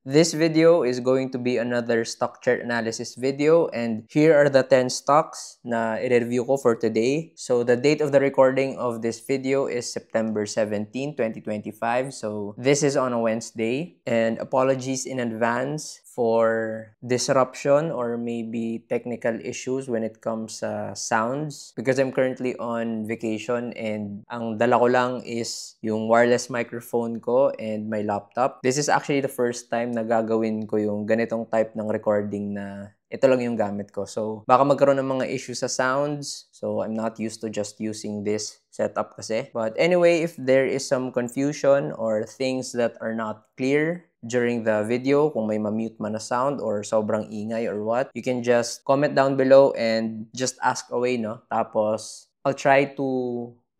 This video is going to be another stock chart analysis video, and here are the 10 stocks na i-review ko for today. So the date of the recording of this video is September 17, 2025. So this is on a Wednesday, and apologies in advance for disruption or maybe technical issues when it comes sa sounds because I'm currently on vacation and ang dala ko lang is yung wireless microphone ko and my laptop. This is actually the first time na gagawin ko yung ganitong type ng recording na ito lang yung gamit ko. So, baka magkaroon ng mga issues sa sounds. So, I'm not used to just using this setup kasi. But anyway, if there is some confusion or things that are not clear during the video, kung may ma-mute man na sound or sobrang ingay or what, you can just comment down below and just ask away, no? Tapos, I'll try to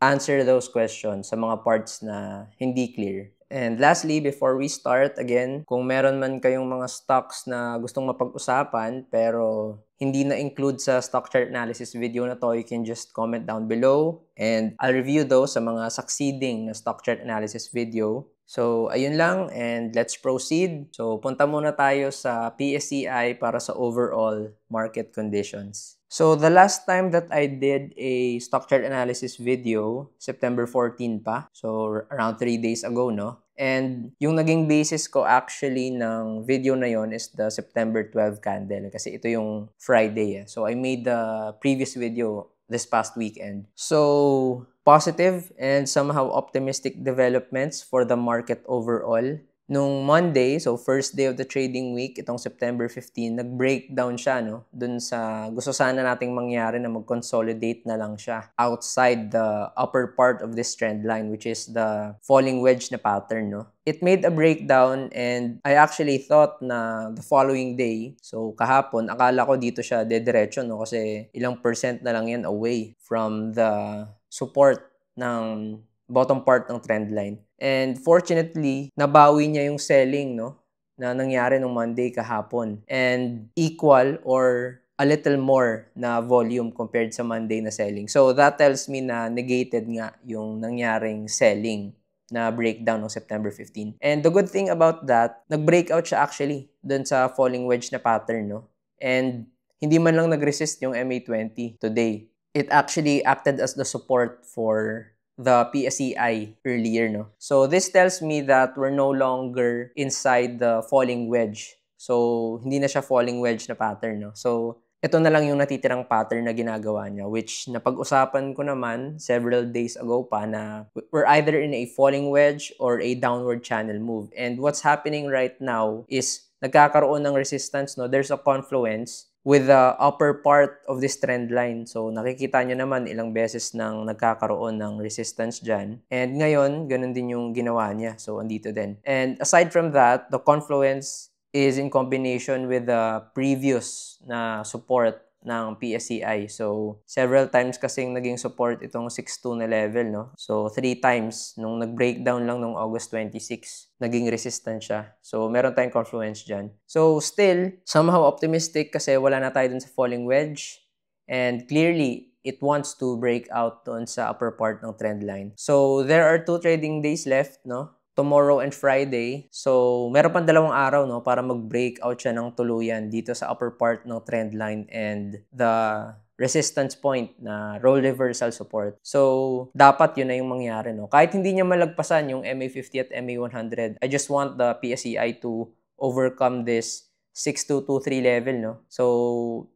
answer those questions sa mga parts na hindi clear. And lastly, before we start, again, kung meron man kayong mga stocks na gustong mapag-usapan pero hindi na-include sa stock chart analysis video na to, you can just comment down below and I'll review those sa mga succeeding na stock chart analysis video. So, ayun lang and let's proceed. So, punta muna tayo sa PSEI para sa overall market conditions. So, the last time that I did a stock chart analysis video, September 14 pa. So, around 3 days ago, no? And yung naging basis ko actually ng video na yon is the September 12 candle kasi ito yung Friday. So, I made the previous video this past weekend. So, positive and somehow optimistic developments for the market overall. Nung Monday, so first day of the trading week, itong September 15, nag-breakdown siya, no? Dun sa gusto sana nating mangyari na mag-consolidate na lang siya outside the upper part of this trend line, which is the falling wedge na pattern, no? It made a breakdown and I actually thought na the following day, so kahapon, akala ko dito siya dediretso, no? Kasi ilang percent na lang yan away from the support ng bottom part ng trend line. And fortunately, nabawi niya yung selling, no, na nangyari nung Monday kahapon. And equal or a little more na volume compared sa Monday na selling. So that tells me na negated nga yung nangyaring selling na breakdown ng September 15. And the good thing about that, nag-breakout siya actually dun sa falling wedge na pattern, no? And hindi man lang nag-resist yung MA20 today. It actually acted as the support for the PSEI earlier, no? So this tells me that we're no longer inside the falling wedge. So hindi na siya falling wedge na pattern, no? So ito na lang yung natitirang pattern na ginagawa niya, which napag-usapan ko naman several days ago pa na we're either in a falling wedge or a downward channel move. And what's happening right now is nagkakaroon ng resistance, no? There's a confluence with the upper part of this trend line. So, nakikita nyo naman ilang beses nang nagkakaroon ng resistance dyan. And ngayon, ganun din yung ginawa niya. So, andito din. And aside from that, the confluence is in combination with the previous na support ng PSEI. So, several times kasing naging support itong 6.2 na level, no? So, 3 times nung nag-breakdown lang nung August 26, naging resistant siya. So, meron tayong confluence dyan. So, still, somehow optimistic kasi wala na tayo dun sa falling wedge. And clearly, it wants to break out dun sa upper part ng trend line. So, there are 2 trading days left, no? Tomorrow and Friday. So, meron pang 2 araw, no, para mag-breakout siya ng tuluyan dito sa upper part ng trend line and the resistance point na role reversal support. So, dapat yun na yung mangyari, no. Kahit hindi niya malagpasan yung MA50 at MA100, I just want the PSEI to overcome this 6223 level, no. So,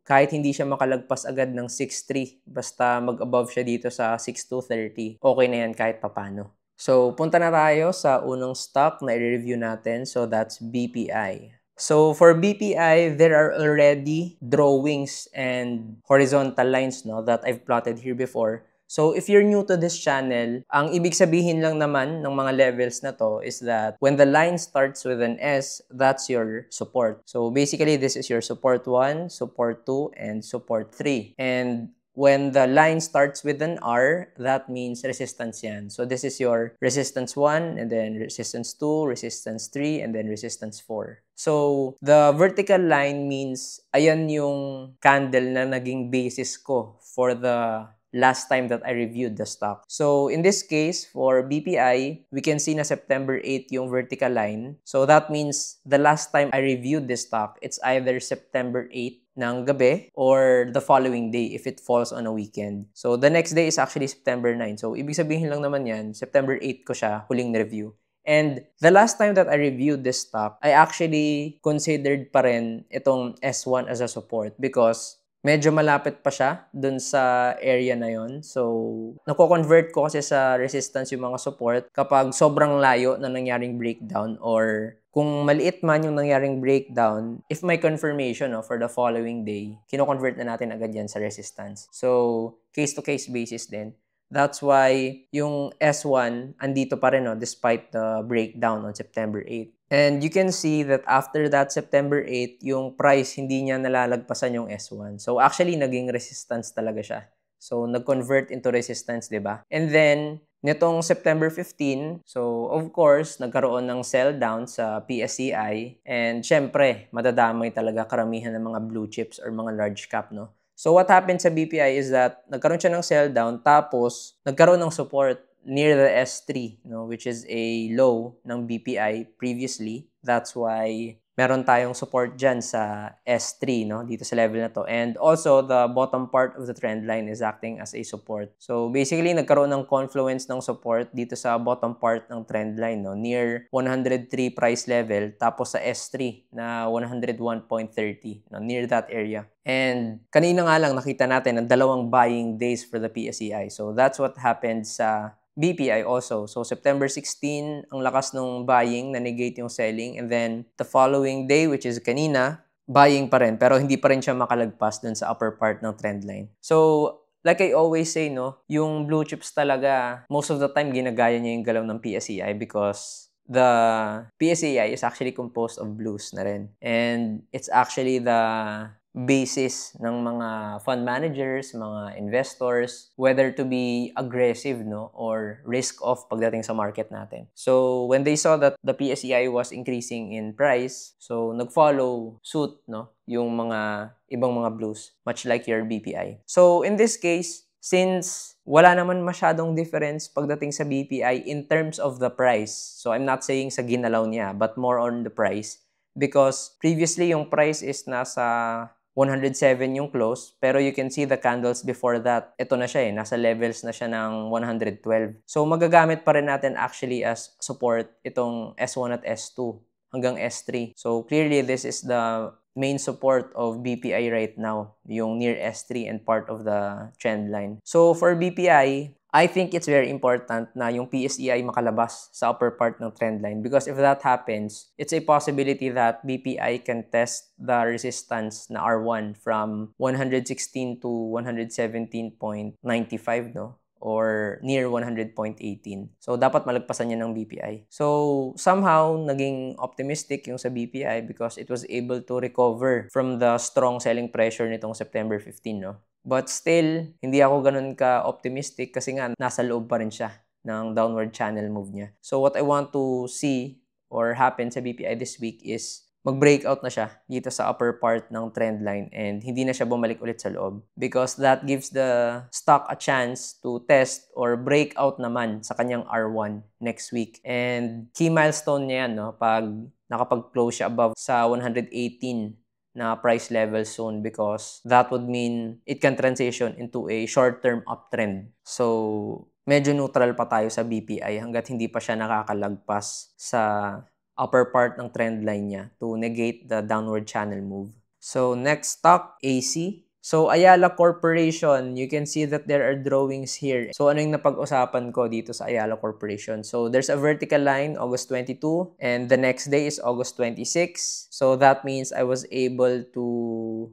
kahit hindi siya makalagpas agad ng 63, basta mag-above siya dito sa 6230, okay na yan kahit papano. So, punta na tayo sa unang stock na i-review natin. So, that's BPI. So, for BPI, there are already drawings and horizontal lines, no, that I've plotted here before. So, if you're new to this channel, ang ibig sabihin lang naman ng mga levels na to is that when the line starts with an S, that's your support. So, basically, this is your support 1, support 2, and support 3. And when the line starts with an R, that means resistance yan. So this is your resistance 1, and then resistance 2, resistance 3, and then resistance 4. So the vertical line means, ayan yung candle na naging basis ko for the last time that I reviewed the stock. So in this case, for BPI, we can see na September 8 yung vertical line. So that means the last time I reviewed this stock, it's either September 8 ng gabi or the following day if it falls on a weekend. So the next day is actually September 9. So ibig sabihin lang naman yan, September 8 ko siya huling review. And the last time that I reviewed this stock, I actually considered pa rin itong S1 as a support because medyo malapit pa siya dun sa area na yon. So, nako-convert ko kasi sa resistance yung mga support kapag sobrang layo na nangyaring breakdown or kung maliit man yung nangyaring breakdown, if may confirmation for the following day, kino-convert na natin agad yan sa resistance. So, case-to-case basis din. That's why yung S1 andito pa rin despite the breakdown on September 8. And you can see that after that September 8, yung price hindi niya nalalagpasan yung S1. So actually naging resistance talaga siya. So nag-convert into resistance, 'di ba? And then nitong September 15, so of course nagkaroon ng sell down sa PSCI and syempre madadamay talaga karamihan ng mga blue chips or mga large cap, no? So what happened sa BPI is that nagkaroon siya ng sell down tapos nagkaroon ng support near the S3, which is a low ng BPI previously. That's why meron tayong support dyan sa S3, dito sa level na to. And also, the bottom part of the trend line is acting as a support. So basically, nagkaroon ng confluence ng support dito sa bottom part ng trend line, near 103 price level, tapos sa S3 na 101.30, near that area. And kanina nga lang nakita natin ang dalawang buying days for the PSEI. So that's what happened sa BPI also. So September 16, ang lakas nung buying, na-negate yung selling. And then the following day, which is kanina, buying pa rin. Pero hindi pa rin siya makalagpas dun sa upper part ng trend line. So like I always say, yung blue chips talaga, most of the time ginagaya niya yung galaw ng PSEI because the PSEI is actually composed of blues na rin. And it's actually the basis ng mga fund managers, mga investors, whether to be aggressive or risk off pagdating sa market natin. So when they saw that the PSEI was increasing in price, so nag-follow suit yung mga ibang mga blues, much like your BPI. So in this case, since wala naman masyadong difference pagdating sa BPI in terms of the price, so I'm not saying sa ginalaw niya, but more on the price, because previously yung price is nasa 107 yung close, pero you can see the candles before that, ito na siya nasa levels na siya ng 112. So magagamit pa rin natin actually as support itong S1 at S2 hanggang S3. So clearly this is the main support of BPI right now, yung near S3 and part of the trend line. So for BPI, I think it's very important na yung PSEI makalabas sa upper part ng trend line because if that happens, it's a possibility that BPI can test the resistance na R1 from 116 to 117.95, or near 100.18. So, dapat malagpasan niya ng BPI. So, somehow, naging optimistic yung sa BPI because it was able to recover from the strong selling pressure nitong September 15, But still, hindi ako ganun ka-optimistic kasi nga nasa loob pa rin siya ng downward channel move niya. So, what I want to see or happen sa BPI this week is mag-breakout na siya dito sa upper part ng trend line and hindi na siya bumalik ulit sa loob because that gives the stock a chance to test or break out naman sa kanyang R1 next week. And key milestone niya yan, pag nakapag-close siya above sa 118 na price level soon because that would mean it can transition into a short-term uptrend. So, medyo neutral pa tayo sa BPI hanggat hindi pa siya nakakalagpas sa upper part ng trend line niya to negate the downward channel move. So, next stock, AC. So, Ayala Corporation, you can see that there are drawings here. So, ano yung napag-usapan ko dito sa Ayala Corporation? So, there's a vertical line, August 22, and the next day is August 26. So, that means I was able to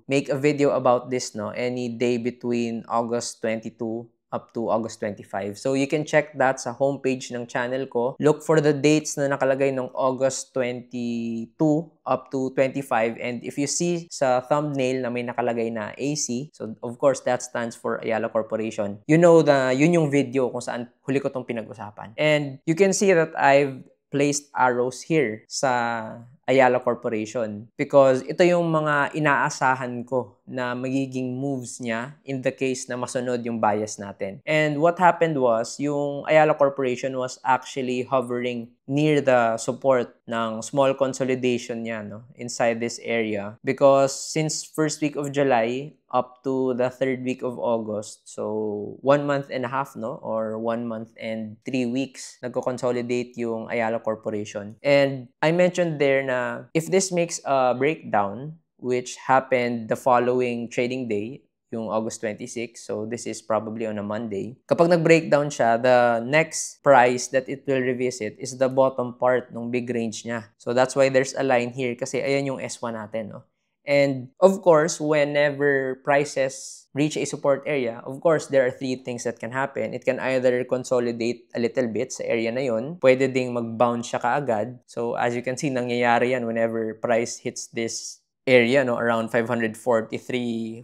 make a video about this, any day between August 22 up to August 25. So, you can check that sa homepage ng channel ko. Look for the dates na nakalagay ng August 22 up to 25. And if you see sa thumbnail na may nakalagay na AC, so of course, that stands for Ayala Corporation. You know na yun yung video kung saan huli ko itong pinag-usapan. And you can see that I've placed arrows here sa Ayala Corporation because ito yung mga inaasahan ko na magiging moves niya in the case na masunod yung bias natin. And what happened was, yung Ayala Corporation was actually hovering near the support ng small consolidation niya, no, inside this area because since first week of July up to the third week of August, so 1 month and a half, no, or 1 month and 3 weeks, nagko-consolidate yung Ayala Corporation. And I mentioned there na if this makes a breakdown, which happened the following trading day, yung August 26. So, this is probably on a Monday. Kapag nag-breakdown siya, the next price that it will revisit is the bottom part ng big range niya. So, that's why there's a line here kasi ayan yung S1 natin, no? And, of course, whenever prices reach a support area, of course, there are three things that can happen. It can either consolidate a little bit sa area na yun. Pwede ding mag-bounce siya kaagad. So, as you can see, nangyayari yan whenever price hits this area, no, around 543.40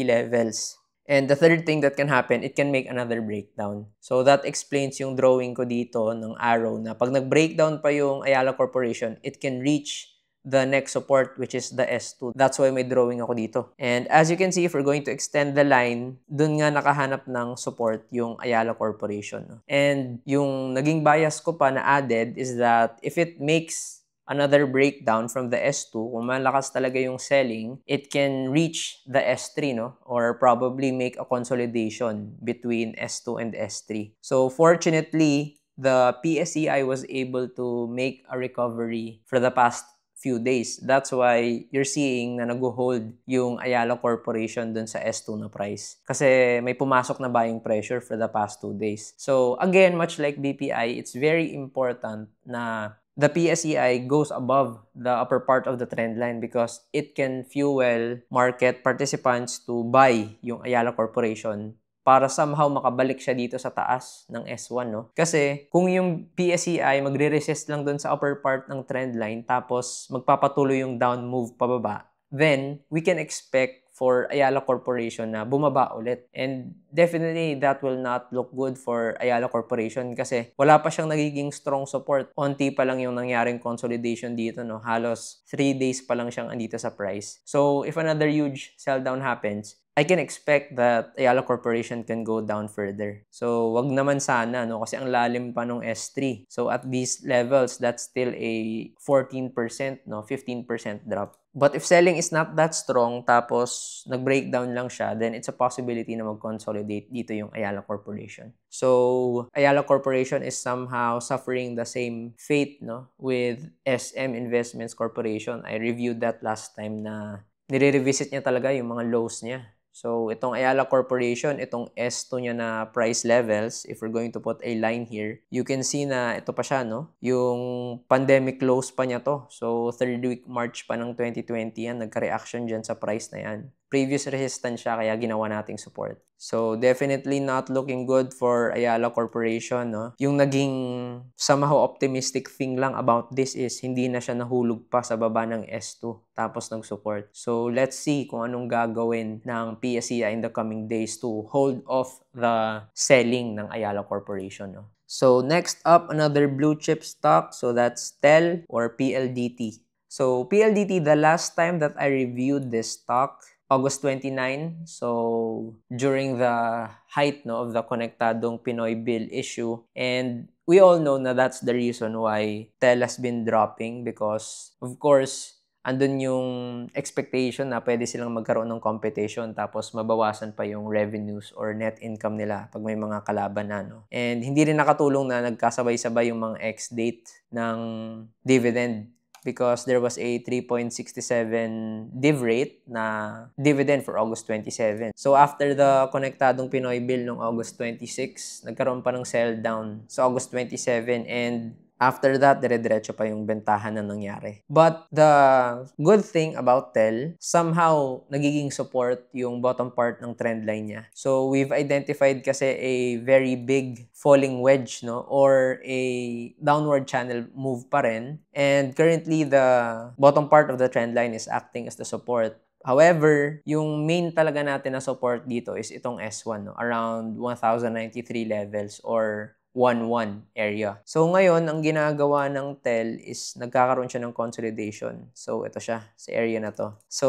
levels. And the third thing that can happen, it can make another breakdown. So that explains yung drawing ko dito ng arrow na pag nag-breakdown pa yung Ayala Corporation, it can reach the next support, which is the S2. That's why may drawing ako dito. And as you can see, if we're going to extend the line, dun nga nakahanap ng support yung Ayala Corporation, no? And yung naging bias ko pa na added is that if it makes another breakdown from the S2, kung malakas talaga yung selling, it can reach the S3, no? Or probably make a consolidation between S2 and S3. So fortunately, the PSEI was able to make a recovery for the past few days. That's why you're seeing na nag-hold yung Ayala Corporation dun sa S2 na price. Kasi may pumasok na buying pressure for the past 2 days. So again, much like BPI, it's very important na the PSEI goes above the upper part of the trend line because it can fuel market participants to buy yung Ayala Corporation para somehow makabalik siya dito sa taas ng S1, no? Kasi kung yung PSEI magre-resist lang dun sa upper part ng trend line tapos magpapatuloy yung down move pababa, then we can expect for Ayala Corporation na bumaba ulit. And definitely, that will not look good for Ayala Corporation kasi wala pa siyang nagiging strong support. Onti pa lang yung nangyaring consolidation dito, no? Halos 3 days pa lang siyang andito sa price. So, if another huge sell down happens, I can expect that Ayala Corporation can go down further. So, wag naman sana, no? Kasi ang lalim pa nung S3. So, at these levels, that's still a 14%, no? 15% drop. But if selling is not that strong, tapos nag-breakdown lang siya, then it's a possibility na mag-consolidate dito yung Ayala Corporation. So, Ayala Corporation is somehow suffering the same fate, no, with SM Investments Corporation. I reviewed that last time na nire-revisit niya talaga yung mga lows niya. So, itong Ayala Corporation, itong S2 niya na price levels, if we're going to put a line here, you can see na ito pa siya, no? Yung pandemic lows pa niya to. So, third week March pa ng 2020 yan, nagka-reaction dyan sa price na yan. Previous resistance siya, kaya ginawa nating support. So, definitely not looking good for Ayala Corporation, no? Yung naging somehow optimistic thing lang about this is hindi na siya nahulog pa sa baba ng S2 tapos nag-support. So, let's see kung anong gagawin ng PSEI in the coming days to hold off the selling ng Ayala Corporation, no? So, next up, another blue chip stock. So, that's TEL or PLDT. So, PLDT, the last time that I reviewed this stock, August 29, so during the height, no, of the Konektadong Pinoy Bill issue. And we all know na that's the reason why TEL has been dropping because, of course, andun yung expectation na pwede silang magkaroon ng competition tapos mabawasan pa yung revenues or net income nila pag may mga kalaban na, no? And hindi rin nakatulong na nagkasabay-sabay yung mga ex-date ng dividend because there was a 3.67 div rate na dividend for August 27. So after the Konektadong Pinoy Bill noong August 26, nagkaroon pa ng sell down sa August 27 and after that, dire-diretso pa yung bentahan na nangyari. But the good thing about TEL, somehow nagiging support yung bottom part ng trend line niya. So we've identified kasi a very big falling wedge, no, or a downward channel move pa rin. And currently, the bottom part of the trend line is acting as the support. However, yung main talaga natin na support dito is itong S1, no, around 1,093 levels or 1-1 area. So ngayon, ang ginagawa ng TEL is nagkakaroon siya ng consolidation. So ito siya sa area na to. So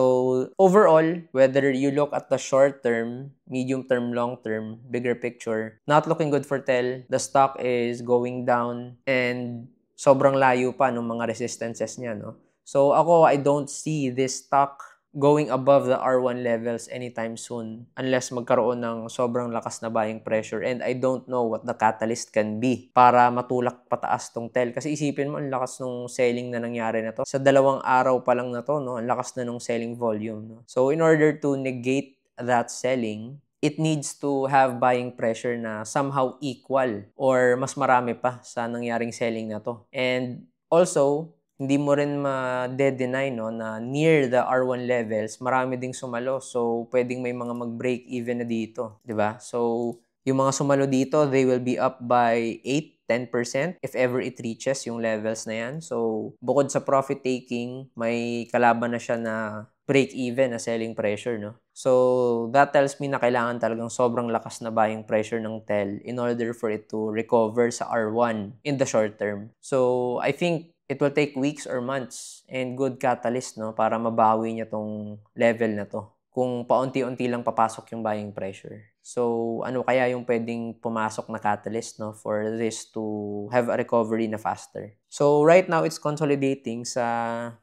overall, whether you look at the short term, medium term, long term, bigger picture, not looking good for TEL. The stock is going down and sobrang layo pa ng mga resistances niya, no? So ako, I don't see this stock going above the R1 levels anytime soon unless magkaroon ng sobrang lakas na buying pressure, and I don't know what the catalyst can be para matulak pataas tong TEL. Kasi isipin mo, ang lakas nung selling na nangyari na to. Sa 2 araw pa lang na to, no? Ang lakas na nung selling volume, no? So in order to negate that selling, it needs to have buying pressure na somehow equal or mas marami pa sa nangyaring selling na to. And also, hindi mo rin ma-deny, no, na near the R1 levels, marami ding sumalo. So, pwedeng may mga mag-break even na dito, di ba? So, yung mga sumalo dito, they will be up by 8-10% if ever it reaches yung levels na yan. So, bukod sa profit taking, may kalaban na siya na break even na selling pressure, no? So, that tells me na kailangan talagang sobrang lakas na buying pressure ng TEL in order for it to recover sa R1 in the short term. So, I think it will take weeks or months and good catalyst, no, para mabawi niya tong level na to kung paunti-unti lang papasok yung buying pressure. So, ano kaya yung pwedeng pumasok na catalyst, no, for this to have a recovery na faster? So, right now, it's consolidating sa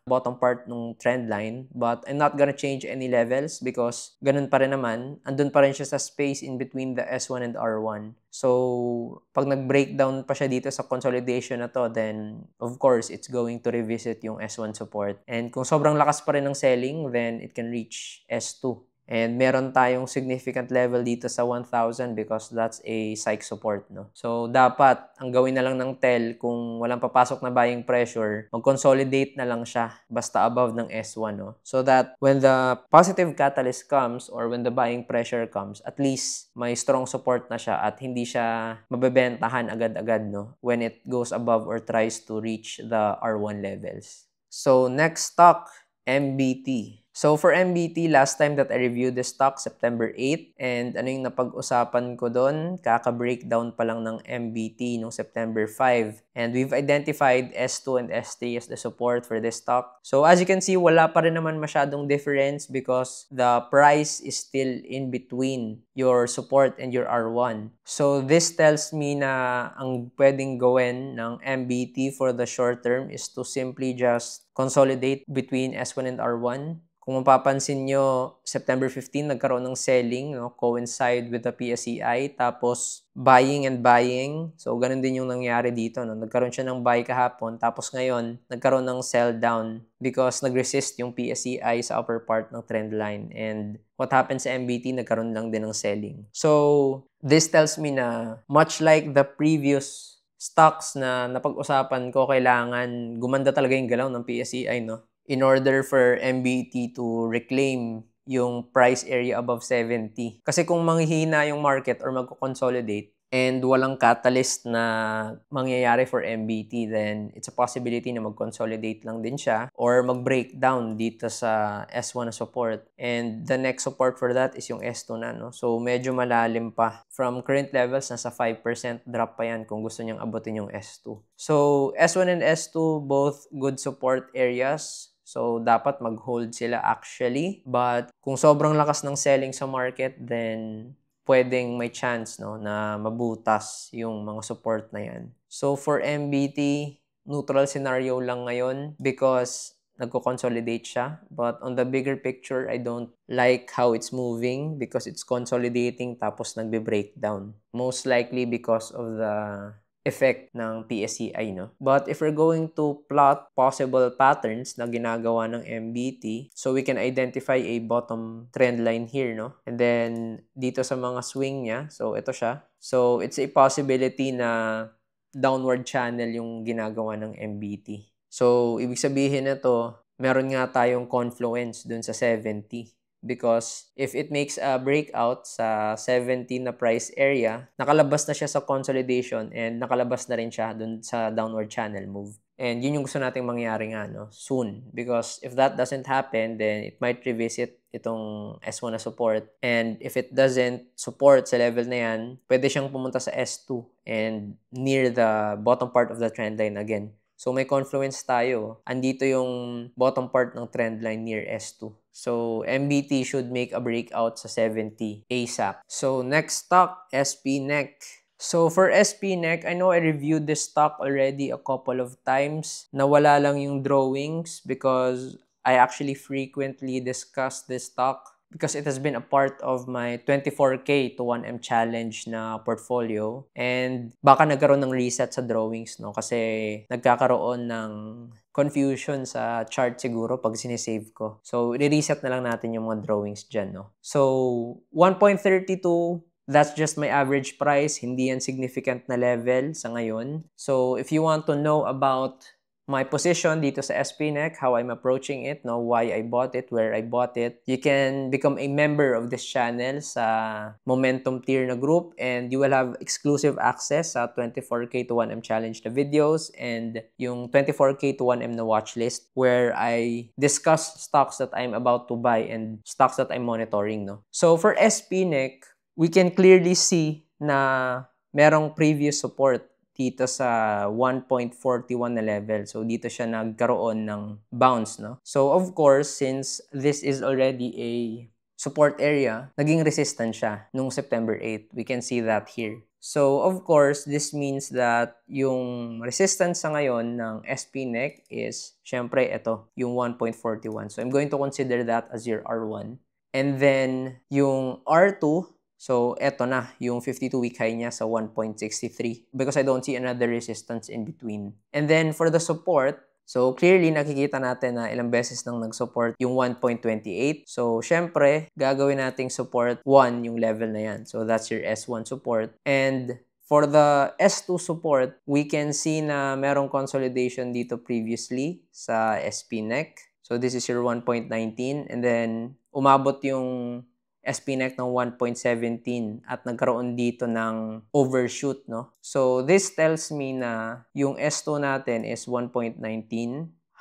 bottom part ng trend line, but I'm not gonna change any levels because ganun pa rin naman, andun pa rin siya sa space in between the S1 and R1. So, pag nag-breakdown pa siya dito sa consolidation na to, then, of course, it's going to revisit yung S1 support. And kung sobrang lakas pa rin ng selling, then it can reach S2. And meron tayong significant level dito sa 1,000 because that's a psych support, no? So, dapat, ang gawin na lang ng TEL, kung walang papasok na buying pressure, mag-consolidate na lang siya basta above ng S1, no? So that when the positive catalyst comes or when the buying pressure comes, at least may strong support na siya at hindi siya mabebentahan agad-agad, no? When it goes above or tries to reach the R1 levels. So, next stock, MBT. So, for MBT, last time that I reviewed the stock, September 8, and ano yung napag-usapan ko doon, kaka-breakdown pa lang ng MBT noong September 5. And we've identified S2 and S3 as the support for this stock. So, as you can see, wala pa rin naman masyadong difference because the price is still in between your support and your R1. So, this tells me na ang pwedeng gawin ng MBT for the short term is to simply just consolidate between S1 and R1. Kung mapapansin nyo, September 15, nagkaroon ng selling, no? Coincide with the PSEI, tapos buying and buying. So, ganun din yung nangyari dito, no? Nagkaroon siya ng buy kahapon, tapos ngayon, nagkaroon ng sell down because nag-resist yung PSEI sa upper part ng trend line. And what happened sa MBT, nagkaroon lang din ng selling. So, this tells me na much like the previous stocks na napag-usapan ko, kailangan gumanda talaga yung galaw ng PSEI, no? In order for MBT to reclaim yung price area above 70. Kasi kung manghihina yung market or magko-consolidate and walang catalyst na mangyayari for MBT, then it's a possibility na mag-consolidate lang din siya or mag-breakdown dito sa S1 na support. And the next support for that is yung S2 na, no? So, medyo malalim pa. From current levels, nasa 5% drop pa yan kung gusto niyang abutin yung S2. So, S1 and S2, both good support areas. So, dapat mag-hold sila actually. But, kung sobrang lakas ng selling sa market, then pwedeng may chance, no, na mabutas yung mga support na yan. So, for MBT, neutral scenario lang ngayon because nagko-consolidate siya. But on the bigger picture, I don't like how it's moving because it's consolidating tapos nagbe-breakdown. Most likely because of the effect ng PSEI, no? But if we're going to plot possible patterns na ginagawa ng MBT, so we can identify a bottom trend line here, no? And then, dito sa mga swing niya, so ito siya. So, it's a possibility na downward channel yung ginagawa ng MBT. So, ibig sabihin na to, meron nga tayong confluence dun sa 70. Because if it makes a breakout sa 70 na price area, nakalabas na siya sa consolidation and nakalabas na rin siya dun sa downward channel move. And yun yung gusto nating mangyari nga, no? Soon. Because if that doesn't happen, then it might revisit itong S1 na support. And if it doesn't support sa level na yan, pwede siyang pumunta sa S2 and near the bottom part of the trend line again. So may confluence tayo. Andito yung bottom part ng trend line near S2. So MBT should make a breakout sa 70 ASAP. So next stock, SPNEC. So for SPNEC, I know I reviewed this stock already a couple of times. Nawala lang yung drawings because I actually frequently discuss this stock because it has been a part of my 24K to 1M challenge na portfolio. And baka nagkaroon ng reset sa drawings, no? Kasi nagkakaroon ng confusion sa chart siguro pag sinesave ko. So, i-reset na lang natin yung mga drawings dyan, no? So, 1.32, that's just my average price. Hindi yan significant na level sa ngayon. So, if you want to know about my position dito sa SPNEC, how I'm approaching it, no, why I bought it, where I bought it, you can become a member of this channel sa Momentum Tier na group, and you will have exclusive access sa 24K to 1M challenge na videos and yung 24K to 1M na watch list where I discuss stocks that I'm about to buy and stocks that I'm monitoring, no. So for SPNEC, we can clearly see na merong previous support dito sa 1.41 na level. So, dito siya nagkaroon ng bounce, no? So, of course, since this is already a support area, naging resistant siya nung September 8. We can see that here. So, of course, this means that yung resistance sa ngayon ng SPNEC is, syempre, ito, yung 1.41. So, I'm going to consider that as your R1. And then, yung R2, so, eto na, yung 52-week high niya sa 1.63 because I don't see another resistance in between. And then, for the support, so clearly, nakikita natin na ilang beses nang nag-support yung 1.28. So, syempre, gagawin nating support 1 yung level na yan. So, that's your S1 support. And for the S2 support, we can see na merong consolidation dito previously sa SPNEC. So, this is your 1.19 and then umabot yung SPNEC ng 1.17 at nagkaroon dito ng overshoot, no? So, this tells me na yung S2 natin is 1.19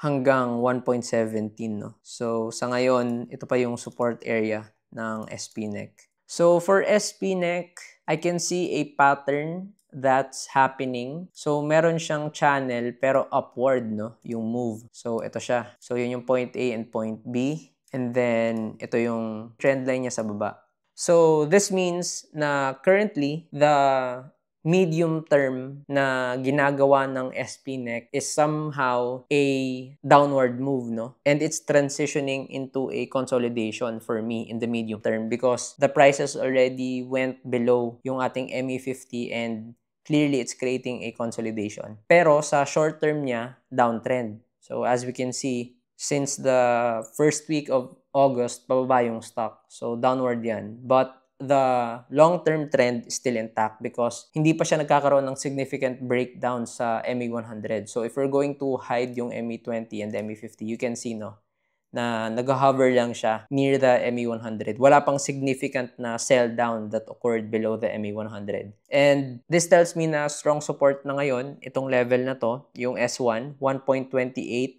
hanggang 1.17, no? So, sa ngayon, ito pa yung support area ng SPNEC. So, for SPNEC, I can see a pattern that's happening. So, meron siyang channel pero upward, no? Yung move. So, ito siya. So, yun yung point A and point B. And then, ito yung trend line niya sa baba. So, this means na currently, the medium term na ginagawa ng SPNEC is somehow a downward move, no? And it's transitioning into a consolidation for me in the medium term because the prices already went below yung ating ME50 and clearly it's creating a consolidation. Pero sa short term niya, downtrend. So, as we can see, since the first week of August, pababa yung stock. So, downward yan. But the long-term trend is still intact because hindi pa siya nagkakaroon ng significant breakdown sa MA100. So, if we're going to hide yung MA20 and MA50, you can see, no, na nag-hover lang siya near the MA100. Wala pang significant na sell down that occurred below the MA100. And this tells me na strong support na ngayon, itong level na to, yung S1, 1.28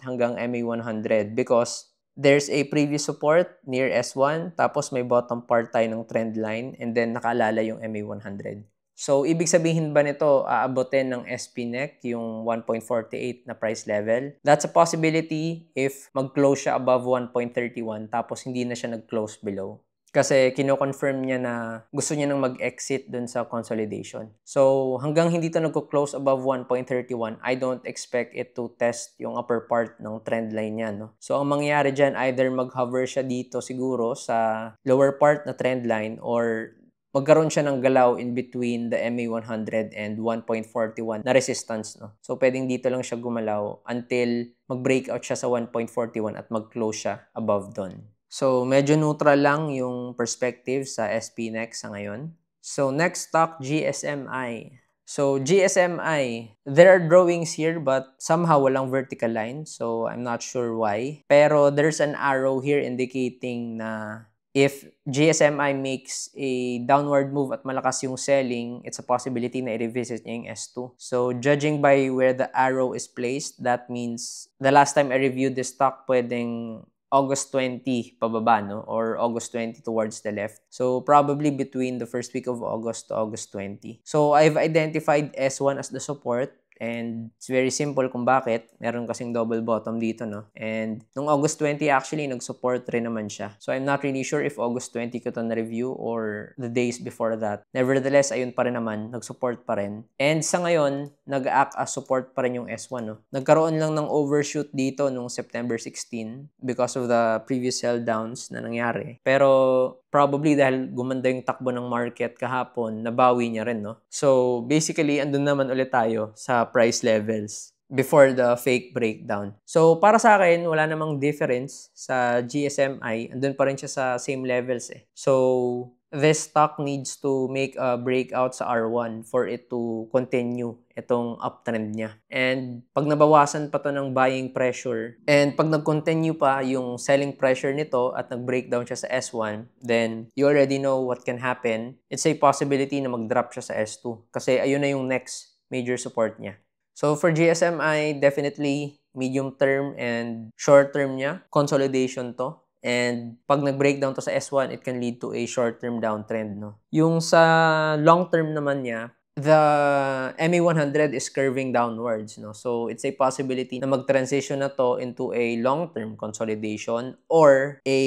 hanggang MA100 because there's a previous support near S1, tapos may bottom part tayo ng trend line, and then nakaalala yung MA100. So, ibig sabihin ba nito, aabotin ng SPNEC yung 1.48 na price level? That's a possibility if mag-close siya above 1.31 tapos hindi na siya nag-close below. Kasi kino-confirm niya na gusto niya nang mag-exit dun sa consolidation. So, hanggang hindi ito nag-close above 1.31, I don't expect it to test yung upper part ng trend line niya, no? So, ang mangyayari dyan, either mag-hover siya dito siguro sa lower part na trend line or magkaroon siya ng galaw in between the MA100 and 1.41 na resistance, no? So, pwedeng dito lang siya gumalaw until mag-breakout siya sa 1.41 at mag-close siya above doon. So, medyo neutral lang yung perspective sa SPNEC sa ngayon. So, next stock, GSMI. So, GSMI, there are drawings here but somehow walang vertical line. So, I'm not sure why. Pero there's an arrow here indicating na if GSMI makes a downward move at malakas yung selling, it's a possibility na i-revisit niya yung S2. So, judging by where the arrow is placed, that means the last time I reviewed this stock, pwedeng August 20 pababa, no? Or August 20 towards the left. So, probably between the first week of August to August 20. So, I've identified S1 as the support. And it's very simple kung bakit. Meron kasing double bottom dito, no? And nung August 20, actually, nag-support rin naman siya. So, I'm not really sure if August 20 ko ito na-review or the days before that. Nevertheless, ayun pa rin naman. Nag-support pa rin. And sa ngayon, nag-act as support pa rin yung S1, no? Nagkaroon lang ng overshoot dito nung September 16 because of the previous sell downs na nangyari. Pero probably dahil gumanda yung takbo ng market kahapon, nabawi niya rin, no? So, basically, andun naman ulit tayo sa price levels before the fake breakdown. So, para sa akin, wala namang difference sa GSMI. Andun pa rin siya sa same levels eh. So, this stock needs to make a breakout sa R1 for it to continue itong uptrend niya. And pag nabawasan pa to ng buying pressure, and pag nag-continue pa yung selling pressure nito at nag-breakdown siya sa S1, then you already know what can happen. It's a possibility na mag-drop siya sa S2 kasi ayun na yung next major support niya. So for GSMI, definitely medium term and short term niya, consolidation to. And pag nag-breakdown to sa S1, it can lead to a short-term downtrend, no? Yung sa long-term naman niya, the MA100 is curving downwards, no? So, it's a possibility na mag-transition na to into a long-term consolidation or a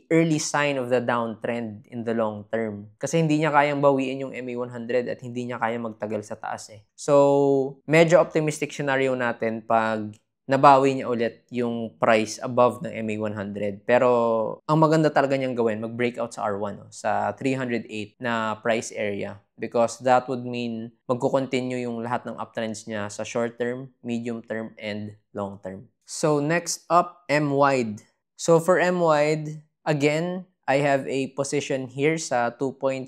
early sign of the downtrend in the long term. Kasi hindi niya kayang bawiin yung MA100 at hindi niya kayang magtagal sa taas eh. So, medyo optimistic scenario natin pag nabawi niya ulit yung price above ng MA100. Pero, ang maganda talaga niyang gawin, mag-breakout sa R1, no? Sa 308 na price area. Because that would mean magko-continue yung lahat ng uptrends niya sa short term, medium term, and long term. So, next up, M-wide. So, for M-wide, again, I have a position here sa 2.16.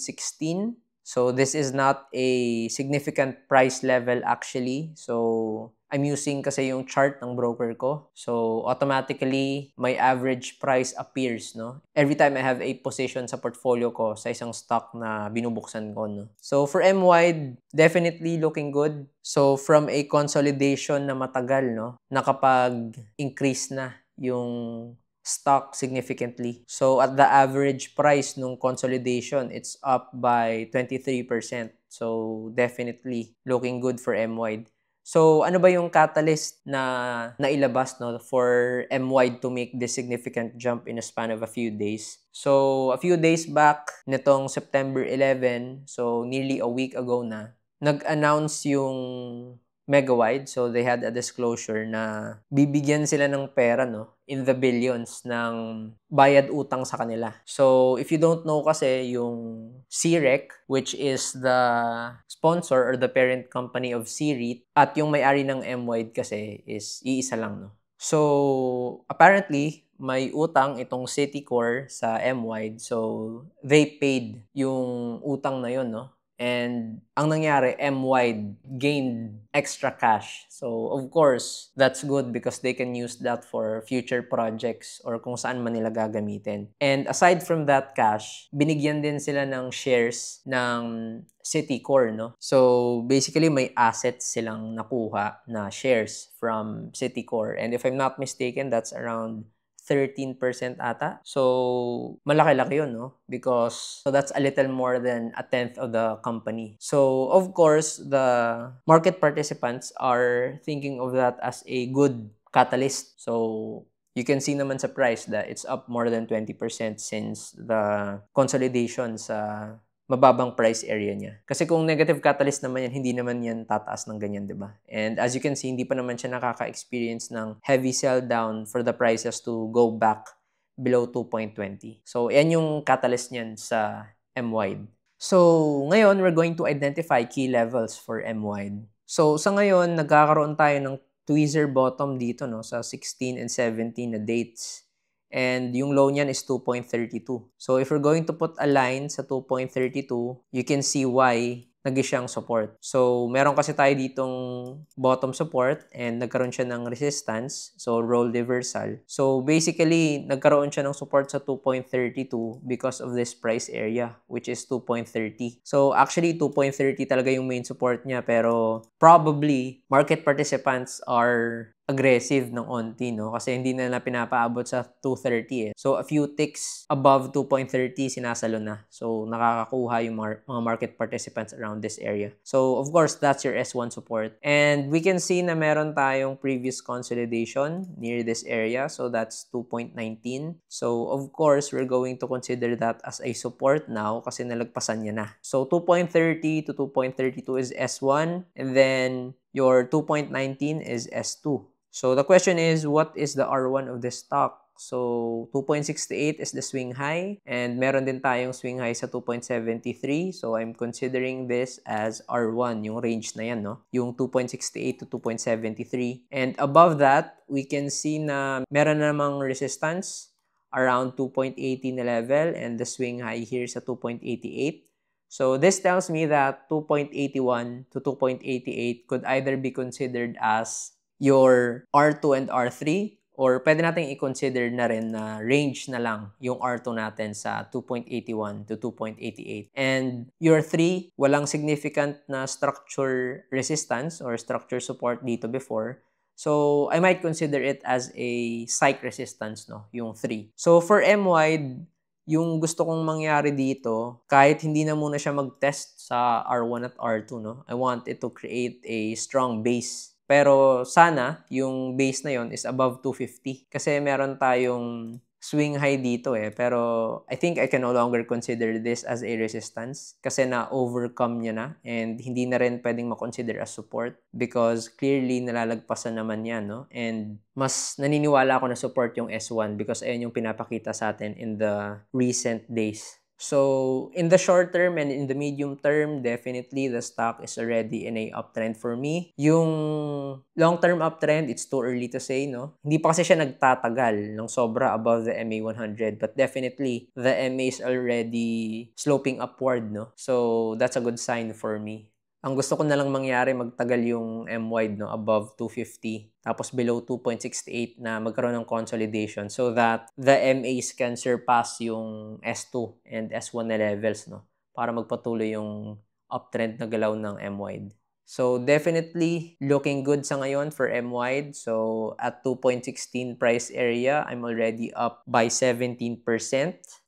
So, this is not a significant price level actually. So, I'm using kasi yung chart ng broker ko. So, automatically, my average price appears, no? Every time I have a position sa portfolio ko sa isang stock na binubuksan ko, no? So, for M-wide, definitely looking good. So, from a consolidation na matagal, no? Nakapag-increase na yung stock significantly. So, at the average price nung consolidation, it's up by 23%. So, definitely looking good for M-wide. So, ano ba yung catalyst na nailabas, no, for M-wide to make this significant jump in a span of a few days? So, a few days back, nitong September 11, so nearly a week ago na, nag-announce yung Megawide. So, they had a disclosure na bibigyan sila ng pera, no, in the billions ng bayad utang sa kanila. So, if you don't know kasi, yung CREC, which is the sponsor or the parent company of CREIT, at yung may-ari ng M-wide kasi is iisa lang, no? So, apparently, may utang itong Citicorp sa M-wide. So, they paid yung utang na yun, no? And ang nangyari, M-wide gained extra cash. So, of course, that's good because they can use that for future projects or kung saan man nila gagamitin. And aside from that cash, binigyan din sila ng shares ng Citicorp, no? So, basically, may assets silang nakuha na shares from Citicorp. And if I'm not mistaken, that's around 13% ata. So, malaki-laki yun, no? Because, so that's a little more than a tenth of the company. So, of course, the market participants are thinking of that as a good catalyst. So, you can see naman sa price that it's up more than 20% since the consolidation sa mababang price area niya. Kasi kung negative catalyst naman yan, hindi naman yan tataas ng ganyan, di ba? And as you can see, hindi pa naman siya nakaka-experience ng heavy sell down for the prices to go back below 2.20. So, yan yung catalyst niyan sa M-wide. So, ngayon, we're going to identify key levels for M-wide. So, sa ngayon, nagkakaroon tayo ng tweezer bottom dito, no, sa 16 and 17 na dates. And yung low niyan is 2.32. So, if we're going to put a line sa 2.32, you can see why naging siyang support. So, meron kasi tayo ditong bottom support and nagkaroon siya ng resistance. So, role reversal. So, basically, nagkaroon siya ng support sa 2.32 because of this price area, which is 2.30. So, actually, 2.30 talaga yung main support niya, pero probably, market participants are aggressive ng onti, no? Kasi hindi na nila pinapaabot sa 230 eh. So, a few ticks above 2.30, sinasalo na. So, nakakakuha yung mga market participants around this area. So, of course, that's your S1 support. And we can see na meron tayong previous consolidation near this area. So, that's 2.19. So, of course, we're going to consider that as a support now kasi nalagpasan niya na. So, 2.30 to 2.32 is S1. And then, your 2.19 is S2. So, the question is, what is the R1 of this stock? So, 2.68 is the swing high. And meron din tayong swing high sa 2.73. So, I'm considering this as R1, yung range na yan, no? Yung 2.68 to 2.73. And above that, we can see na meron namang resistance around 2.80 na level and the swing high here sa 2.88. So, this tells me that 2.81 to 2.88 could either be considered as your R2 and R3 or pwede natin i-consider na rin na range na lang yung R2 natin sa 2.81 to 2.88. And your 3, walang significant na structure resistance or structure support dito before. So, I might consider it as a psych resistance, no? Yung 3. So, for M-wide, yung gusto kong mangyari dito, kahit hindi na muna siya mag-test sa R1 at R2, no? I want it to create a strong base. Pero sana, yung base na yon is above 250. Kasi meron tayong swing high dito eh. Pero I think I can no longer consider this as a resistance kasi na-overcome niya na and hindi na rin pwedeng makonsider as support because clearly nalalagpasan naman yan, no? And mas naniniwala ako na support yung S1 because ayun yung pinapakita sa atin in the recent days. So, in the short term and in the medium term, definitely the stock is already in a uptrend for me. Yung long-term uptrend, it's too early to say, no? Hindi pa kasi siya nagtatagal ng sobra above the MA100, but definitely the MA is already sloping upward, no? So, that's a good sign for me. Ang gusto ko na lang mangyari, magtagal yung M-wide, no, above 250, tapos below 2.68 na magkaroon ng consolidation so that the MAs can surpass yung S2 and S1 na levels, no, para magpatuloy yung uptrend na galaw ng M-wide. So, definitely looking good sa ngayon for M-wide. So, at 2.16 price area, I'm already up by 17%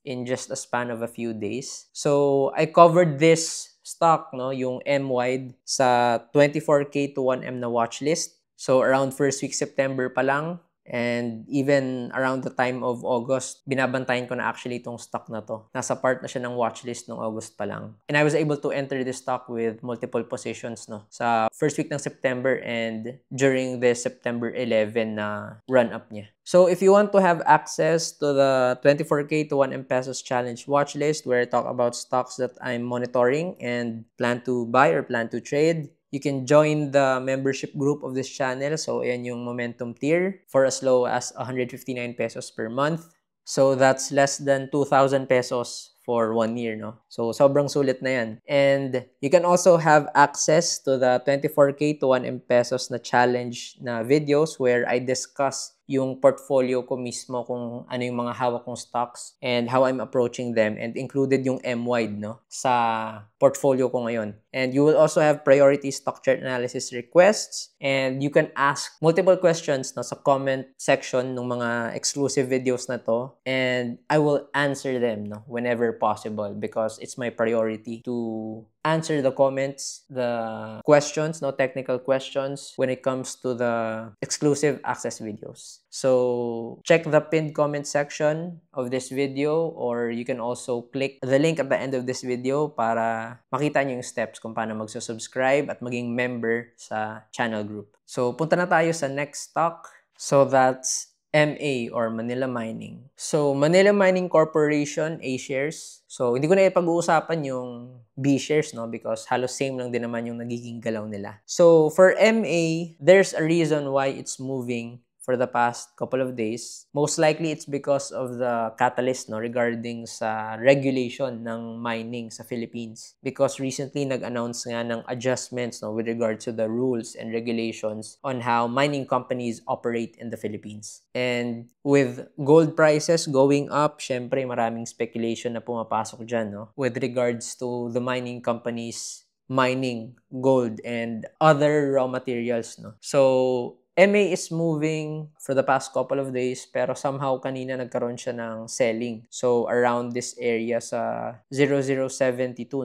in just a span of a few days. So, I covered this stock, no, yung M-wide sa 24K to 1M na watchlist. So, around first week September pa lang. And even around the time of August, binabantayan ko na actually itong stock na to. Nasa part na siya ng watchlist ng August pa lang. And I was able to enter this stock with multiple positions, no, sa first week ng September and during the September 11 na run-up niya. So, if you want to have access to the 24K to 1M pesos challenge watchlist where I talk about stocks that I'm monitoring and plan to buy or plan to trade, you can join the membership group of this channel. So, ayan yung momentum tier for as low as 159 pesos per month. So, that's less than 2,000 pesos for 1 year, no? So, sobrang sulit na yan. And you can also have access to the 24K to 1M pesos na challenge na videos where I discuss yung portfolio ko mismo kung ano yung mga hawak kong stocks and how I'm approaching them and included yung M-wide, no, sa portfolio ko ngayon. And you will also have priority stock chart analysis requests and you can ask multiple questions, no, sa comment section ng mga exclusive videos na to and I will answer them, no, whenever possible because it's my priority to answer the comments, the questions, no, technical questions when it comes to the exclusive access videos. So, check the pinned comment section of this video or you can also click the link at the end of this video para makita nyo yung steps kung paano magsusubscribe at maging member sa channel group. So, punta na tayo sa next stock. So, that's MA or Manila Mining. So, Manila Mining Corporation, A shares. So, hindi ko na ipag-uusapan yung B shares, no? Because halos same lang din naman yung nagiging galaw nila. So, for MA, there's a reason why it's moving for the past couple of days. Most likely, it's because of the catalyst no, regarding sa regulation ng mining sa Philippines. Because recently, nag-announce nga ng adjustments no, with regard to the rules and regulations on how mining companies operate in the Philippines. And with gold prices going up, syempre maraming speculation na pumapasok dyan no, with regards to the mining companies mining gold and other raw materials no. So MA is moving for the past couple of days pero somehow kanina nagkaroon siya ng selling. So around this area sa 0072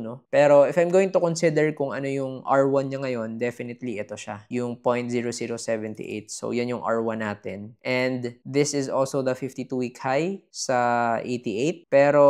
no. Pero if I'm going to consider kung ano yung R1 niya ngayon, definitely ito siya, yung 0.0078. So yan yung R1 natin. And this is also the 52-week high sa 88. Pero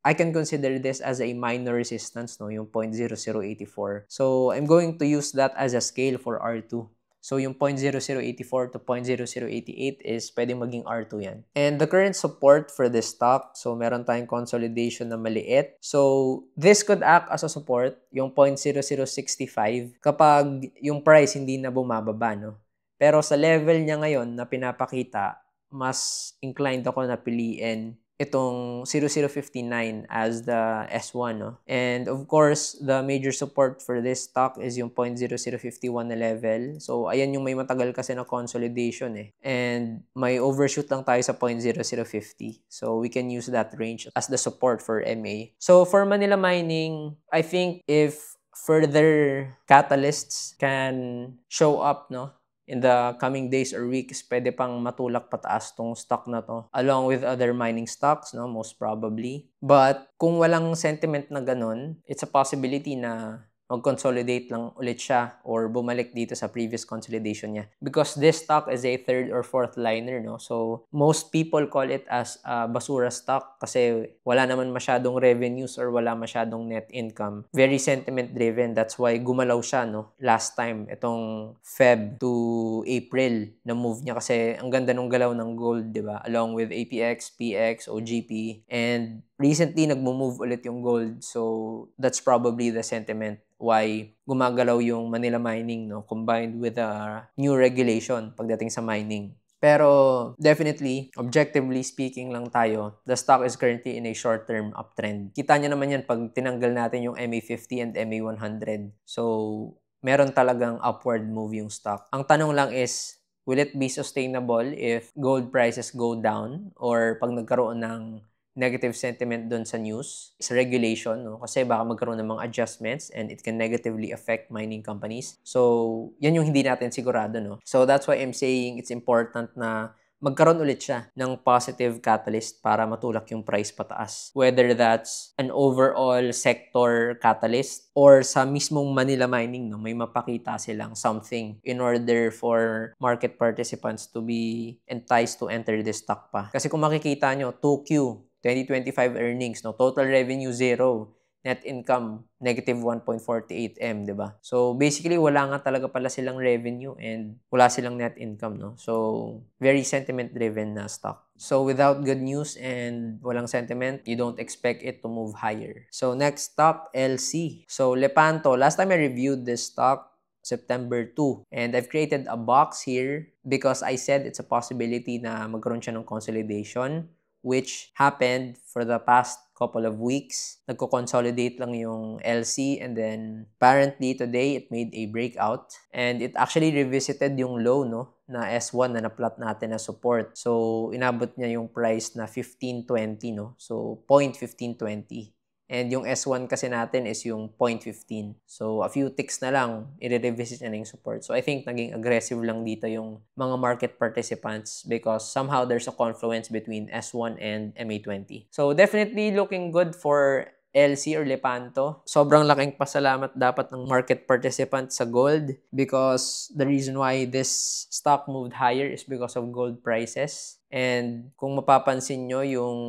I can consider this as a minor resistance no, yung 0.0084. So I'm going to use that as a scale for R2. So, yung 0.0084 to 0.0088 is pwedeng maging R2 yan. And the current support for this stock, so meron tayong consolidation na maliit. So, this could act as a support, yung 0.0065, kapag yung price hindi na bumababa, no? Pero sa level niya ngayon na pinapakita, mas inclined ako na piliin itong 0059 as the S1 no. And of course, the major support for this stock is yung 0.0051 na level. So ayan yung may matagal kasi na consolidation eh. And may overshoot lang tayo sa 0.0050. So we can use that range as the support for MA. So for Manila Mining, I think if further catalysts can show up no in the coming days or weeks, pwede pang matulak pataas tong stock na to. Along with other mining stocks, no, most probably. But kung walang sentiment na ganun, it's a possibility na mag-consolidate lang ulit siya or bumalik dito sa previous consolidation niya. Because this stock is a third or fourth liner, no? So, most people call it as basura stock kasi wala naman masyadong revenues or wala masyadong net income. Very sentiment driven. That's why gumalaw siya, no? Last time, itong Feb to April na move niya kasi ang ganda ng galaw ng gold, di ba? Along with APX, PX, OGP. And recently, nagmo-move ulit yung gold. So, that's probably the sentiment why gumagalaw yung Manila Mining no combined with a new regulation pagdating sa mining. Pero definitely, objectively speaking lang tayo, the stock is currently in a short-term uptrend. Kita nyo naman yan pag tinanggal natin yung MA50 and MA100. So, meron talagang upward move yung stock. Ang tanong lang is, will it be sustainable if gold prices go down or pag nagkaroon ng negative sentiment doon sa news, sa regulation, no? Kasi baka magkaroon ng mga adjustments and it can negatively affect mining companies. So, yan yung hindi natin sigurado, no? So, that's why I'm saying it's important na magkaroon ulit siya ng positive catalyst para matulak yung price pataas. Whether that's an overall sector catalyst or sa mismong Manila Mining, no, may mapakita silang something in order for market participants to be enticed to enter this stock pa. Kasi kung makikita nyo, 2Q, 2025 earnings, no, total revenue 0, net income negative 1.48 M, 'di ba? So basically wala nga talaga pala silang revenue and wala silang net income, no. So very sentiment driven na stock. So without good news and walang sentiment, you don't expect it to move higher. So next stock, LC. So Lepanto, last time I reviewed this stock September 2. And I've created a box here because I said it's a possibility na magkaroon siya ng consolidation, which happened for the past couple of weeks. Nagko-consolidate lang yung LC and then apparently today it made a breakout and it actually revisited yung low no na S1 na na-plot natin na support. So inabot niya yung price na 1520 no. So 0.1520. And yung S1 kasi natin is yung 0.15. So, a few ticks na lang, i-revisit niya na yung support. So, I think naging aggressive lang dito yung mga market participants because somehow there's a confluence between S1 and MA20. So, definitely looking good for LC or Lepanto. Sobrang laking pasalamat dapat ng market participants sa gold because the reason why this stock moved higher is because of gold prices. And kung mapapansin nyo yung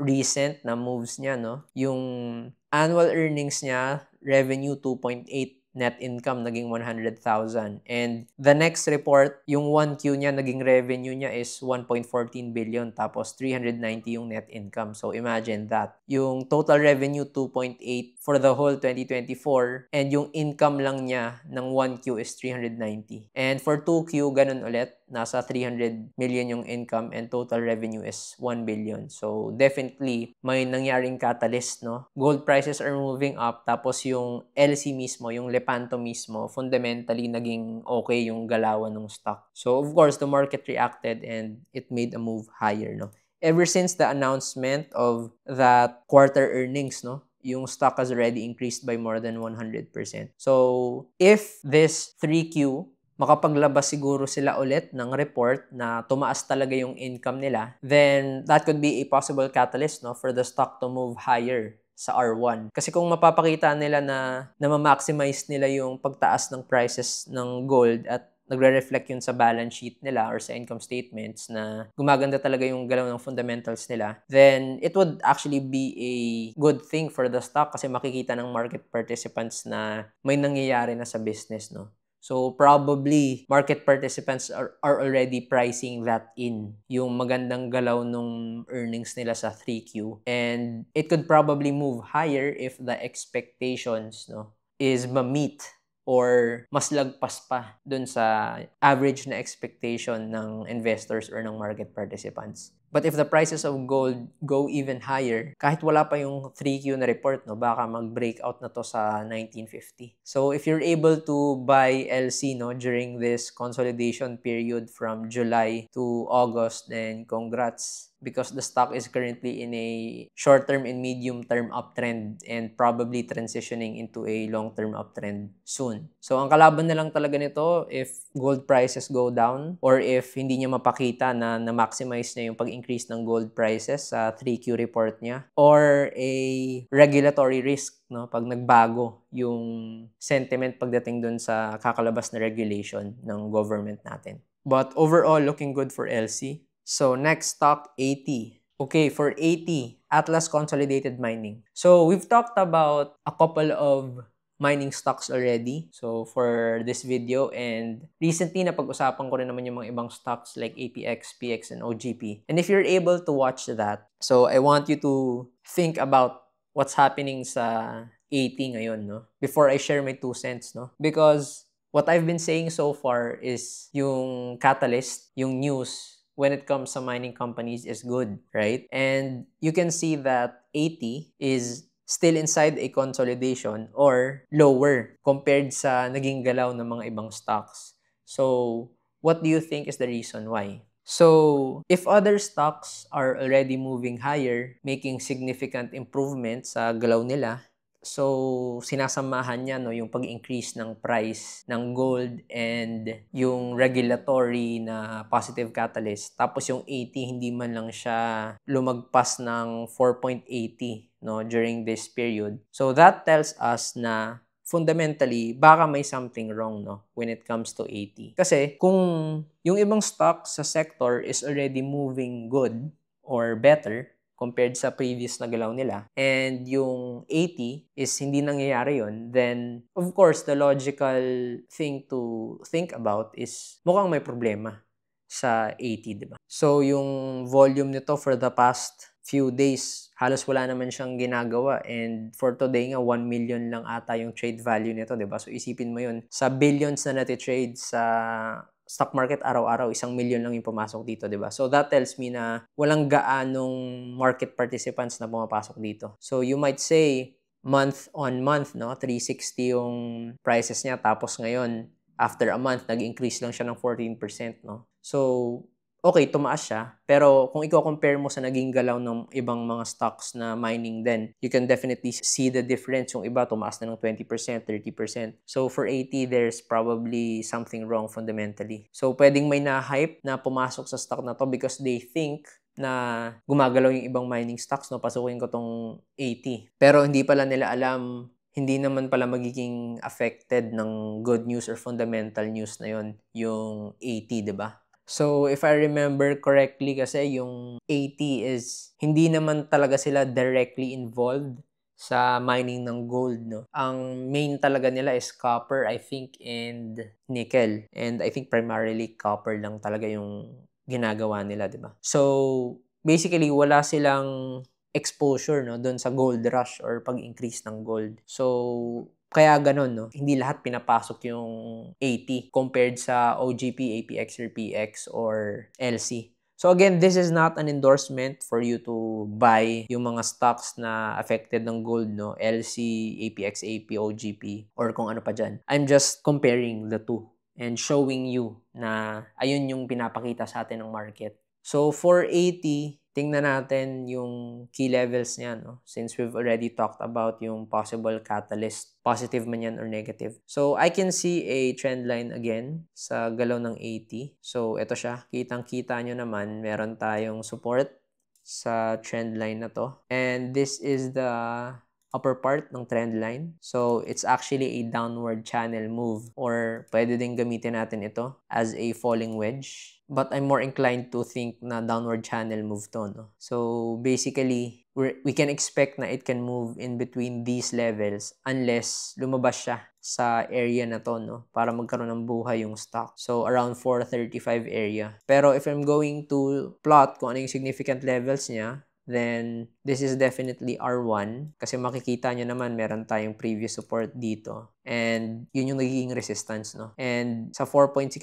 recent na moves niya, no? Yung annual earnings niya, revenue 2.8, net income naging 100,000. And the next report, yung 1Q niya, naging revenue niya is 1.14 billion tapos 390 yung net income. So imagine that. Yung total revenue 2.8 for the whole 2024 and yung income lang niya ng 1Q is 390. And for 2Q, ganun ulit. nasa 300 million yung income and total revenue is 1 billion. So, definitely, may nangyaring catalyst, no? Gold prices are moving up, tapos yung LC mismo, yung Lepanto mismo, fundamentally, naging okay yung galawan ng stock. So, of course, the market reacted and it made a move higher, no? Ever since the announcement of that quarter earnings, no? Yung stock has already increased by more than 100%. So, if this 3Q, makapaglabas siguro sila ulit ng report na tumaas talaga yung income nila, then that could be a possible catalyst, no, for the stock to move higher sa R1. Kasi kung mapapakita nila na ma-maximize nila yung pagtaas ng prices ng gold at nagre-reflect yun sa balance sheet nila or sa income statements na gumaganda talaga yung galaw ng fundamentals nila, then it would actually be a good thing for the stock kasi makikita ng market participants na may nangyayari na sa business, no? So, probably, market participants are already pricing that in, yung magandang galaw nung earnings nila sa 3Q. And it could probably move higher if the expectations, no, is ma-meet or mas lagpas pa dun sa average na expectation ng investors or ng market participants. But if the prices of gold go even higher, kahit wala pa yung 3Q na report, no, baka mag-breakout na to sa 1950. So if you're able to buy LC, no, during this consolidation period from July to August, then congrats, because the stock is currently in a short-term and medium-term uptrend and probably transitioning into a long-term uptrend soon. So, ang kalaban na lang talaga nito, if gold prices go down or if hindi niya mapakita na na-maximize niya yung pag-increase ng gold prices sa 3Q report niya, or a regulatory risk, no, pag nagbago yung sentiment pagdating dun sa kakalabas na regulation ng government natin. But overall, looking good for LC. So, next stock, AT. Okay, for AT, Atlas Consolidated Mining. So, we've talked about a couple of mining stocks already. So, for this video, and recently, napag-usapan ko rin naman yung mga ibang stocks like APX, PX, and OGP. And if you're able to watch that, so I want you to think about what's happening sa AT ngayon, no? Before I share my 2 cents, no? Because what I've been saying so far is yung catalyst, yung news, when it comes to mining companies is good, right? And you can see that AT is still inside a consolidation or lower compared sa naging galaw ng mga ibang stocks. So, what do you think is the reason why? So, if other stocks are already moving higher, making significant improvements sa galaw nila, so, sinasamahan niya, no, yung pag-increase ng price ng gold and yung regulatory na positive catalyst. Tapos yung 80, hindi man lang siya lumagpas ng 4.80, no, during this period. So, that tells us na fundamentally, baka may something wrong, no, when it comes to 80. Kasi kung yung ibang stock sa sector is already moving good or better compared sa previous na galaw nila, and yung 80 is hindi nangyayari yun, then of course, the logical thing to think about is mukhang may problema sa 80, di ba? So, yung volume nito for the past few days, halos wala naman siyang ginagawa, and for today nga, 1 million lang ata yung trade value nito, di ba? So, isipin mo yun, sa billions na nati-trade sa stock market araw-araw, 1 million lang yung pumasok dito, di ba? So, that tells me na walang gaanong market participants na pumapasok dito. So, you might say, month on month, no, 360 yung prices niya, tapos ngayon, after a month, nag-increase lang siya ng 14%, no? So, okay, tumaas siya. Pero kung i-compare mo sa naging galaw ng ibang mga stocks na mining din, you can definitely see the difference. Yung iba, tumaas na ng 20%, 30%. So, for 80, there's probably something wrong fundamentally. So, pwedeng may na-hype na pumasok sa stock na to because they think na gumagalaw yung ibang mining stocks, no? Pasukin ko tong 80. Pero hindi pala nila alam, hindi naman pala magiging affected ng good news or fundamental news na yon yung 80, diba? So, if I remember correctly kasi yung 80 is hindi naman talaga sila directly involved sa mining ng gold, no? Ang main talaga nila is copper, I think, and nickel. And I think primarily copper lang talaga yung ginagawa nila, di ba? So, basically, wala silang exposure, no, doon sa gold rush or pag-increase ng gold. So, Kaya ganun, no? Hindi lahat pinapasok yung 80 compared sa OGP, APX, or PX, or LC. So again, this is not an endorsement for you to buy yung mga stocks na affected ng gold, no? LC, APX, AP, OGP, or kung ano pa dyan. I'm just comparing the two and showing you na ayun yung pinapakita sa atin ng market. So for 80, tingnan natin yung key levels niya, no? Since we've already talked about yung possible catalyst, positive man yan or negative. So I can see a trend line again sa galaw ng 80. So ito siya, kitang-kita nyo naman, meron tayong support sa trend line na to. And this is the upper part ng trend line. So, it's actually a downward channel move, or pwede din gamitin natin ito as a falling wedge. But I'm more inclined to think na downward channel move to, no? So, basically, we can expect na it can move in between these levels unless lumabas siya sa area na to, no? Para magkaroon ng buhay yung stock. So, around 435 area. Pero if I'm going to plot kung ano yung significant levels niya, then this is definitely R1 kasi makikita nyo naman meron tayong previous support dito and yun yung nagiging resistance, no? And sa 4.69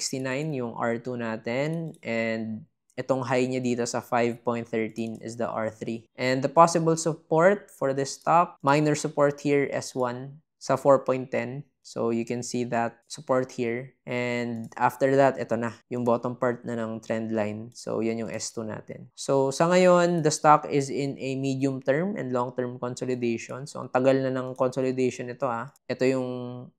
yung R2 natin, and itong high niya dito sa 5.13 is the R3. And the possible support for this stock, minor support here S1 sa 4.10. So, you can see that support here. And after that, ito na, yung bottom part na ng trend line. So, yan yung S2 natin. So, sa ngayon, the stock is in a medium term and long term consolidation. So, ang tagal na ng consolidation ito, ha. Ito yung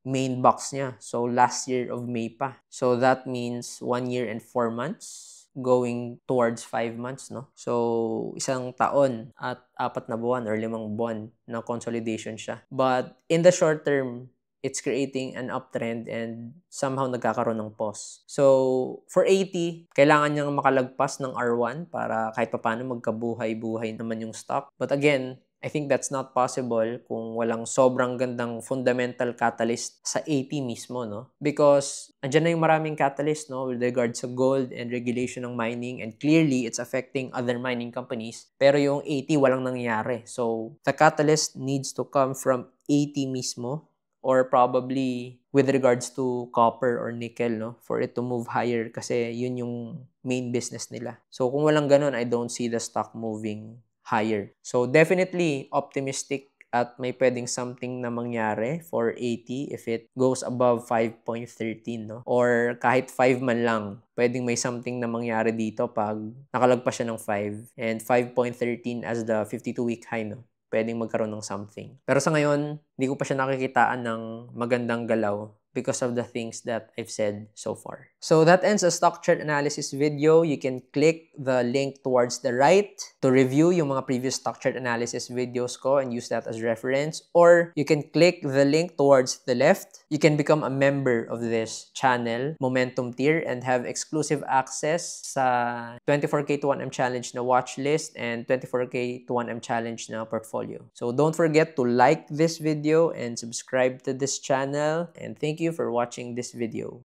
main box niya. So, last year of May pa. So, that means 1 year and 4 months. Going towards 5 months, no? So, 1 taon at 4 na buwan or 5 buwan na consolidation siya. But, in the short term, it's creating an uptrend and somehow nagkakaroon ng pause. So, for 80, kailangan niyang makalagpas ng R1 para kahit papaano magkabuhay-buhay naman yung stock. But again, I think that's not possible kung walang sobrang gandang fundamental catalyst sa 80 mismo, no? Because andyan na yung maraming catalyst, no, with regards sa gold and regulation ng mining, and clearly it's affecting other mining companies. Pero yung 80 walang nangyayari. So, the catalyst needs to come from 80 mismo, or probably with regards to copper or nickel, no, for it to move higher kasi yun yung main business nila. So, kung walang ganun, I don't see the stock moving higher. So, definitely optimistic at may pwedeng something na mangyari for 80 if it goes above 5.13, no? Or kahit 5 man lang, pwedeng may something na mangyari dito pag nakalagpas siya ng 5 and 5.13 as the 52-week high, no? Pwedeng magkaroon ng something. Pero sa ngayon, hindi ko pa siya nakikitaan ng magandang galaw because of the things that I've said so far. So that ends the stock chart analysis video. You can click the link towards the right to review yung mga previous stock chart analysis videos ko and use that as reference. Or you can click the link towards the left. You can become a member of this channel, Momentum Tier, and have exclusive access sa 24K to 1M challenge na watch list and 24K to 1M challenge na portfolio. So don't forget to like this video and subscribe to this channel. And thank you for watching this video.